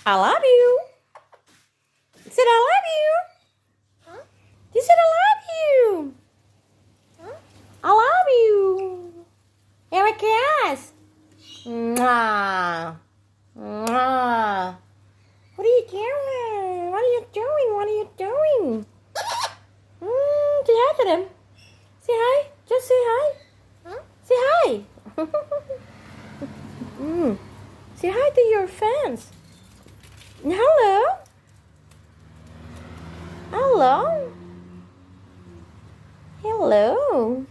I love you. He said I love you. Huh? He said I love you. Huh? I love you. Eric yes. Mwah. Mwah. What are you doing? What are you doing? What are you doing? Say hi to them. Say hi. Just say hi. Huh? Say hi. Say hi to your fans. Hello. Hello. Hello.